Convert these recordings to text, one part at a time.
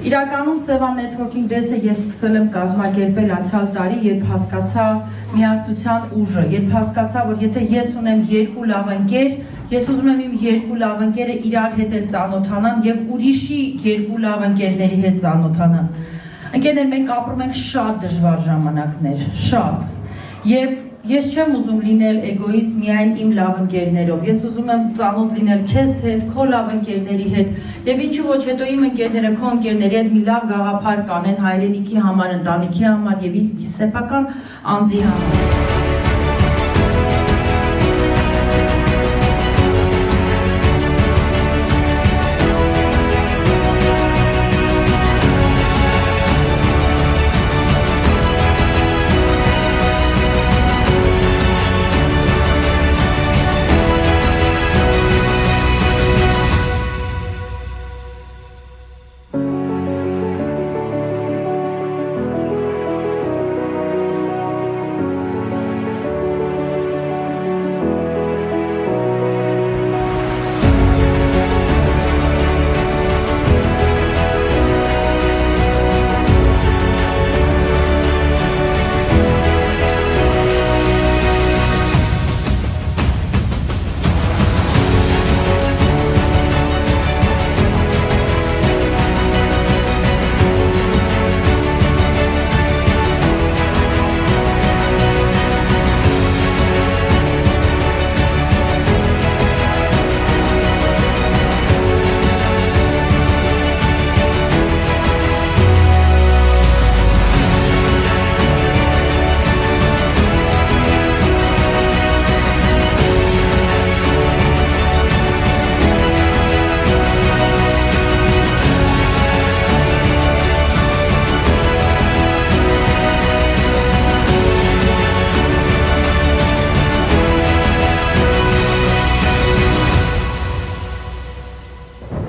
Իրականում Seva Networking Days-ը ես սկսել եմ կազմակերպել անցյալ տարի, երբ հասկացա միասնության ուժը, երբ հասկացա, որ եթե ես ունեմ երկու լավ ընկեր, ես ուզում եմ իմ երկու լավ ընկերը իրար հետ էլ ծանոթանան եւ ուրիշի երկու լավ ընկերների հետ ծանոթանան։ Ընկերներ, մենք ապրում ենք շատ դժվար ժամանակներ, շատ։ Եվ ես չեմ ուզում լինել էգոիստ միայն իմ լավ ընկերներով, ես ուզում եմ ծանոթ լինել քեզ հետ, քո լավ ընկերների հետ, եւ ինչու ոչ հետո իմ ընկերները քո ընկերների հետ մի լավ գաղափար կանեն հայրենիքի համար, ընտանիքի համար եւ իր սեփական անձի համար։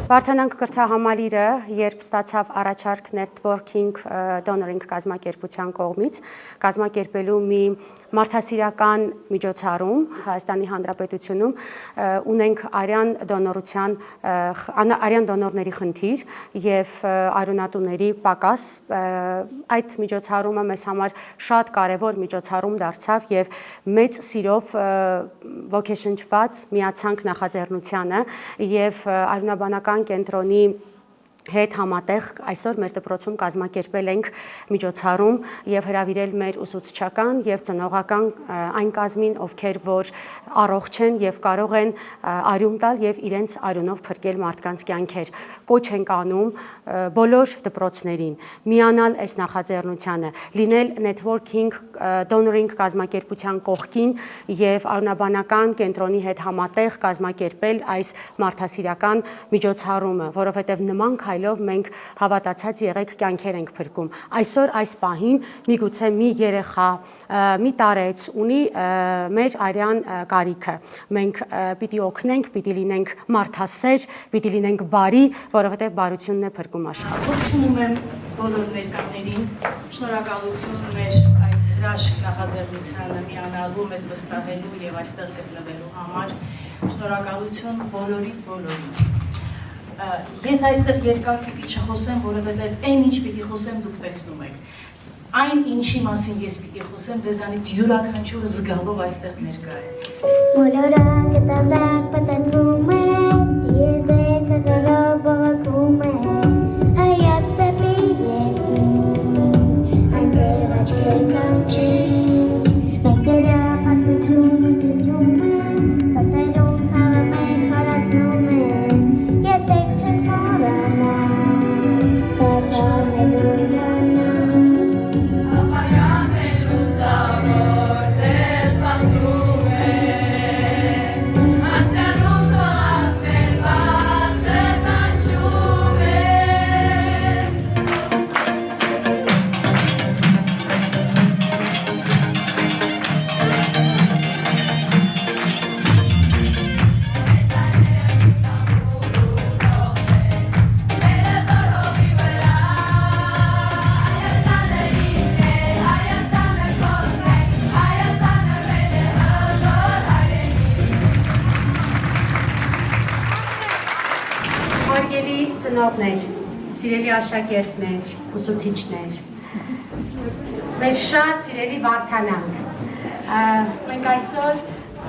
Վարդանանք կրթահամալիրը, երբ ստացավ առաջարկ Networking Donoring կազմակերպության կողմից, կազմակերպելու մի մարդասիրական միջոցառում Հայաստանի Հանրապետությունում ունենք արյան դոնորների խնդիր եւ արյունատուների պակաս, այդ միջոցառումը մեզ համար շատ կարեւոր միջոցառում դարձավ եւ մեծ սիրով ոգեշնչված միացանք նախաձեռնությանը եւ արյունաբանական կենտրոնի հետ համատեղ այսօր մեր դպրոցում կազմակերպել ենք միջոցառում եւ հրավիրել մեր ուսուցչական եւ ծնողական այն կազմին, ովքեր որ առողջ են եւ կարող են արյուն տալ եւ իրենց արյունով փրկել մարդկանց կյանքեր։ Կոչ ենք անում բոլոր դպրոցներին միանալ այս նախաձեռնությանը, լինել Networking Donoring կազմակերպության կողքին եւ արյունաբանական կենտրոնի հետ համատեղ կազմակերպել այս մարդասիրական միջոցառումը, որովհետեւ նման ով մենք հավատացած եղեք կյանքեր ենք փրկում։ Այսօր այս պահին միգուցե մի երեխա, մի տարեց ունի մեր արյան կարիքը։ Մենք պիտի օգնենք, պիտի լինենք մարդասեր, պիտի լինենք բարի, որովհետև բարությունն է փրկում աշխարհը։ Ողջունում եմ բոլոր ներկաներին, շնորհակալություն մեր այս հրաշք նախաձեռնությանը միանալու, մեզ վստահելու եւ այստեղ գտնվելու համար։ Շնորհակալություն բոլորին։ Ես այստեղ երկար պիտի չխոսեմ, որովհետև այն ինչ պիտի խոսեմ դուք տեսնում եք։ Այն ինչի մասին ես պիտի խոսեմ, ձեզանից յուրաքանչյուրը զգալով այստեղ ներկա է։ Բոլորը կտավակ պատտվում են, դիեզերքը գալով բողոքում են, հայաց դեպի երկին, այնտեղ աչքեր կանչին, մենք դրա պատմությունը դիտում են, սրտերում ցավը մեծ հարազում են, երբեք չենք մոռանա, դաշարվելու իրանա։ Ծնողներ, Սիրելի աշակերտներ, ուսուցիչներ, մեր շատ սիրելի Վարդանանք, մենք այսօր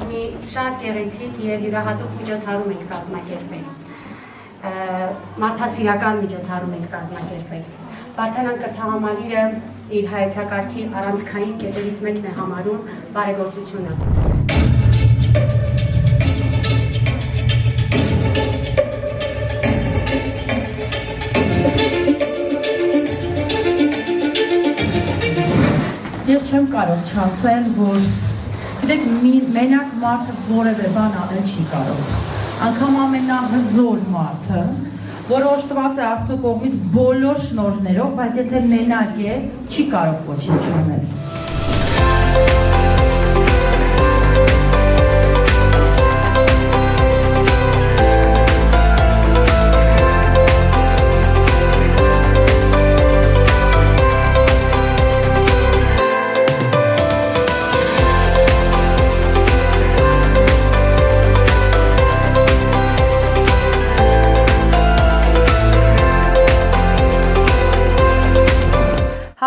մի շատ գեղեցիկ և յուրահատուկ միջոցառում ենք կազմակերպել, մարդասիրական միջոցառում ենք կազմակերպել։ Վարդանանք կրթահամալիրը իր հայեցակարգի առանցքային կետերից մեկն է համարում բարեգործությունը։ Ես չեմ կարող չասել, որ գիտեք, մենակ մարդը որևէ բան անել չի կարող։ Անգամ ամենահզոր մարդը, որը օժտված է Աստծո կողմից բոլոր շնորհներով, բայց եթե մենակ է, չի կարող ոչինչ անել։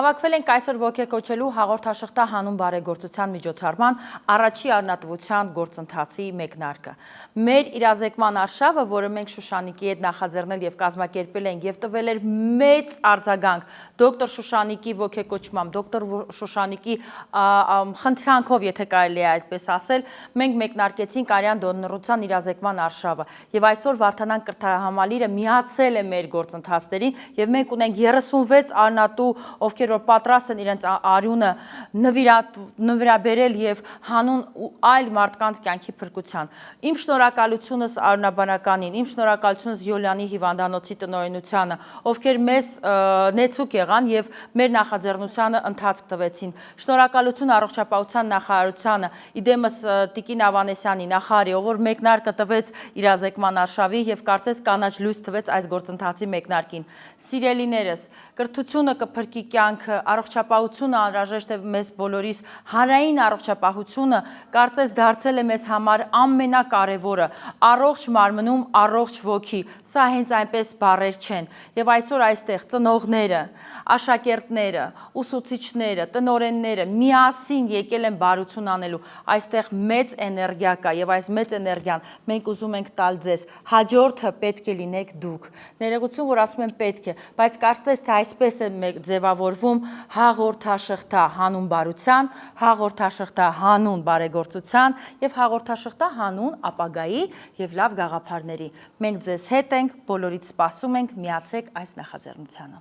Հավաքվել ենք այսօր ոգեկոչելու հաղորդաշղթա հանուն բարեգործության միջոցառման առաջի առնատվության գործընթացի մեկնարկը։ Մեր իրազեկման արշավը, որը մենք Շուշանիկի հետ նախաձեռնել եւ կազմակերպել ենք եւ տվել էր մեծ արձագանք դոկտոր Շուշանիկի ոգեկոչմամբ, դոկտոր Շուշանիկի խնդրանքով, եթե կարելի է այդպես ասել, մենք մեկնարկեցինք արյան դոնորության իրազեկման արշավը եւ այսօր Վարդանանք կրթահամալիրը միացել է մեր գործընթացներին եւ մենք ունենք 36 առնատու, ովքեր որ պատրաստ են իրենց արյունը նվիրաբերել եւ հանուն այլ մարդկանց կյանքի փրկության։ Իմ շնորհակալությունս Արունաբանականին, իմ շնորհակալությունս Յոլյանի հիվանդանոցի տնօրինությանը, ովքեր մեզ նեցուկ եղան եւ մեր նախաձեռնությանը ընթացք տվեցին։ Շնորհակալություն առողջապահության նախարարությանը, իդեմս Տիկին Ավանեսյանի նախարարի, ով որ մեկնարկը տվեց իրազեկման արշավի եւ կարծես կանաչ լույս տվեց այս գործընթացի մեկնարկին։ Սիրելիներս, կրթությունը կփրկի կյանքը, առողջապահությունը անհրաժեշտ է մեզ բոլորիս, հանրային առողջապահությունը կարծես դարձել է մեզ համար ամենակարևորը, առողջ մարմնում, առողջ ոգի, սա հենց այնպես բառեր չեն։ Եվ այսօր այստեղ ծնողները, աշակերտները, ուսուցիչները, տնօրենները միասին եկել են բարություն անելու, այստեղ մեծ էներգիա կա եւ այս մեծ էներգիան մենք ուզում ենք տալ ձեզ, հաջորդը պետք է լինեք դուք։ Ներողություն, որ ասում եմ պետք է, բայց կարծես թե այսպես է ձևավորվում հաղորդաշղթա հանուն բարության, հաղորդաշղթա հանուն բարեգործության եւ հաղորդաշղթա հանուն ապագայի եւ լավ գաղափարների։ Մենք ձեզ հետ ենք, բոլորիդ սպասում ենք, միացեք այս նախաձեռնությանը։